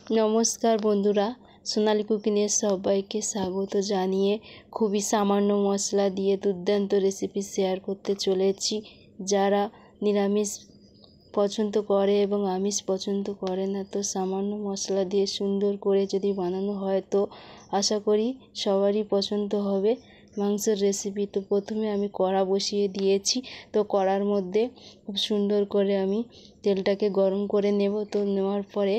নমস্কার বন্ধুরা, সোনালি কুকিংয়ে সবাইকে স্বাগত জানিয়ে খুবই সামান্য মশলা দিয়ে দুর্দান্ত রেসিপি শেয়ার করতে চলেছি। যারা নিরামিষ পছন্দ করে এবং আমিষ পছন্দ করে না, তো সামান্য মশলা দিয়ে সুন্দর করে যদি বানানো হয় তো আশা করি সবারই পছন্দ হবে মাংসের রেসিপি। তো প্রথমে আমি কড়া বসিয়ে দিয়েছি। তো কড়ার মধ্যে খুব সুন্দর করে আমি তেলটাকে গরম করে নেব। তো নেওয়ার পরে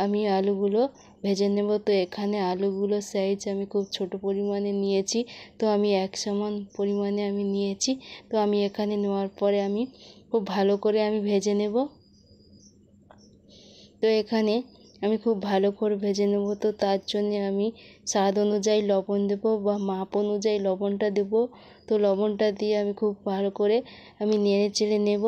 আমি আলুগুলো ভেজে নেব। তো এখানে আলুগুলো সাইজ আমি খুব ছোট পরিমাণে নিয়েছি। তো আমি এক সমান পরিমাণে আমি নিয়েছি। তো আমি এখানে নেওয়ার পরে আমি খুব ভালো করে আমি ভেজে নেব। তো এখানে আমি খুব ভালো করে ভেজে নেব। তো তার জন্যে আমি স্বাদ অনুযায়ী লবণ দেব বা মাপ অনুযায়ী লবণটা দেব। তো লবণটা দিয়ে আমি খুব ভালো করে আমি নেড়ে চেড়ে নেব।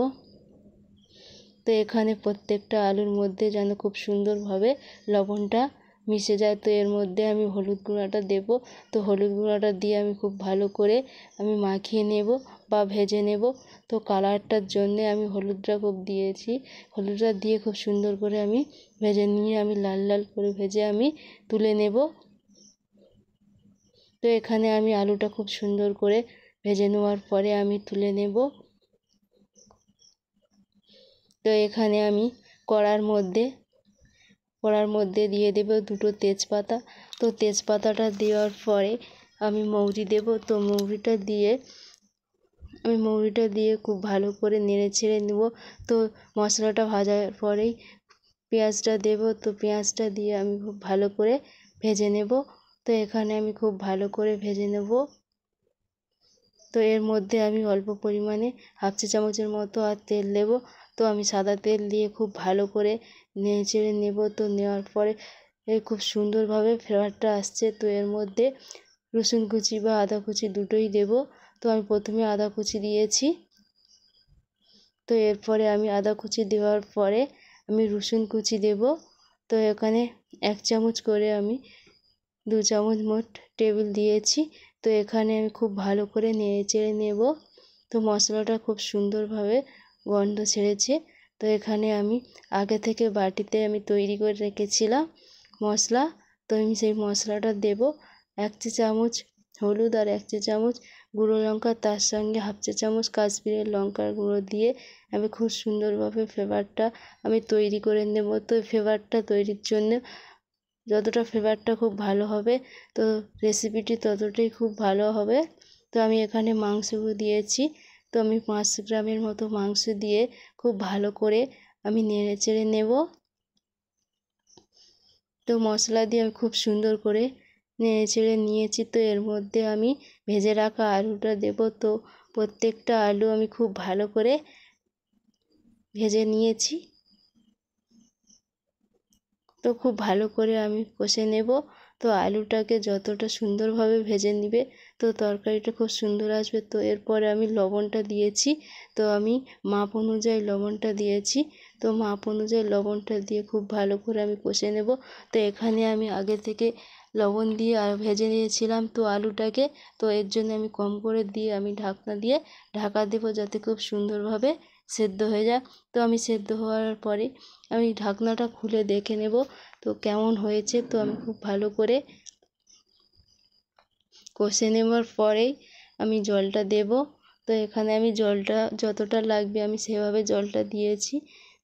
তো এখানে প্রত্যেকটা আলুর মধ্যে যেন খুব সুন্দরভাবে লবণটা মিশে যায়। তো এর মধ্যে আমি হলুদ গুঁড়াটা দেব। তো হলুদ গুঁড়াটা দিয়ে আমি খুব ভালো করে আমি মাখিয়ে নেব বা ভেজে নেব। তো কালারটার জন্যে আমি হলুদটা খুব দিয়েছি। হলুদটা দিয়ে খুব সুন্দর করে আমি ভেজে নিয়ে আমি লাল লাল করে ভেজে আমি তুলে নেব। তো এখানে আমি আলুটা খুব সুন্দর করে ভেজে নেওয়ার পরে আমি তুলে নেব। তো এখানে আমি কড়ার মধ্যে দিয়ে দেব দুটো তেজপাতা। তো তেজপাতাটা দেওয়ার পরে আমি মৌরি দেব। তো মৌরিটা দিয়ে খুব ভালো করে নেড়ে ছেড়ে নেব। তো মশলাটা ভাজার পরেই পেঁয়াজটা দেব। তো পেঁয়াজটা দিয়ে আমি খুব ভালো করে ভেজে নেব। তো এখানে আমি খুব ভালো করে ভেজে নেব। তো এর মধ্যে আমি অল্প পরিমাণে হাফ চা চামচের মতো আর তেল দেব। তো আমি সাদা তেল দিয়ে খুব ভালো করে নেড়ে চেড়ে নেব। তো নেওয়ার পরে খুব সুন্দরভাবে ফ্লেভারটা আসছে। তো এর মধ্যে রসুন কুচি বা আদা কুচি দুটোই দেব। তো আমি প্রথমে আদা কুচি দিয়েছি। তো এরপরে আমি আদা কুচি দেওয়ার পরে আমি রসুন কুচি দেব। তো এখানে 1 চামচ করে আমি 2 চামচ মোট টেবিল দিয়েছি। তো এখানে আমি খুব ভালো করে নেড়ে চেড়ে নেব। তো মশলাটা খুব সুন্দরভাবে গন্ধ ছেড়েছে। তো এখানে আমি আগে থেকে বাটিতে আমি তৈরি করে রেখেছিলাম মশলা। তো আমি সেই মশলাটা দেব। 1 চা চামচ হলুদ আর 1 চা চামচ গুঁড়ো লঙ্কা, তার সঙ্গে হাফ চা চামচ কাশ্মীরের লঙ্কার গুঁড়ো দিয়ে আমি খুব সুন্দরভাবে ফ্লেভারটা আমি তৈরি করে নেব। তো ফ্লেভারটা তৈরির জন্য যতটা ফ্লেভারটা খুব ভালো হবে তো রেসিপিটি ততটাই খুব ভালো হবে। তো আমি এখানে মাংসগুলো দিয়েছি। তো আমি 500 গ্রামের মতো মাংস দিয়ে খুব ভালো করে আমি নেড়ে চেড়ে নেব। তো মশলা দিয়ে আমি খুব সুন্দর করে নেড়ে চেড়ে নিয়েছি। তো এর মধ্যে আমি ভেজে রাখা আলুটা দেব। তো প্রত্যেকটা আলু আমি খুব ভালো করে ভেজে নিয়েছি। তো খুব ভালো করে আমি কষে নেব। তো আলুটাকে যতটা সুন্দরভাবে ভেজে নিবে তো তরকারিটা খুব সুন্দর আসবে। তো এরপরে আমি লবণটা দিয়েছি। তো আমি মাপ অনুযায়ী লবণটা দিয়েছি। তো মাপ অনুযায়ী লবণটা দিয়ে খুব ভালো করে আমি কষে নেব। তো এখানে আমি আগে থেকে লবণ দিয়ে আর ভেজে নিয়েছিলাম তো আলুটাকে। তো এর জন্য আমি কম করে দিয়ে আমি ঢাকনা দিয়ে ঢাকা দেব যাতে খুব সুন্দরভাবে সেদ্ধ হয়ে যায়। তো আমি সেদ্ধ হওয়ার পরে আমি ঢাকনাটা খুলে দেখে নেব তো কেমন হয়েছে। তো আমি খুব ভালো করে কষে নেওয়ার পরেই আমি জলটা দেব। তো এখানে আমি জলটা যতটা লাগবে আমি সেভাবে জলটা দিয়েছি।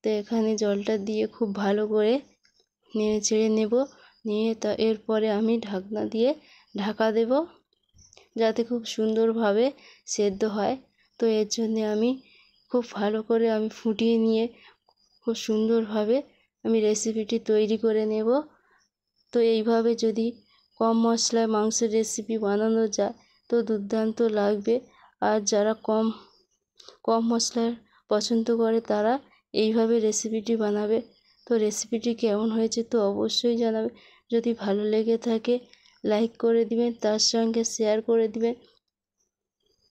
তো এখানে জলটা দিয়ে খুব ভালো করে নেড়ে চেড়ে নেব। নিয়ে তা এরপরে আমি ঢাকনা দিয়ে ঢাকা দেব যাতে খুব সুন্দরভাবে সেদ্ধ হয়। তো এর জন্যে আমি খুব ভালো করে আমি ফুটিয়ে নিয়ে খুব সুন্দরভাবে আমি রেসিপিটি তৈরি করে নেব। তো এইভাবে যদি কম মশলায় মাংসের রেসিপি বানানো যায় তো দুর্দান্ত লাগবে। আর যারা কম মশলার পছন্দ করে তারা এইভাবে রেসিপিটি বানাবে। তো রেসিপিটি কেমন হয়েছে তো অবশ্যই জানাবে। যদি ভালো লেগে থাকে লাইক করে দিবেন, তার সঙ্গে শেয়ার করে দিবেন।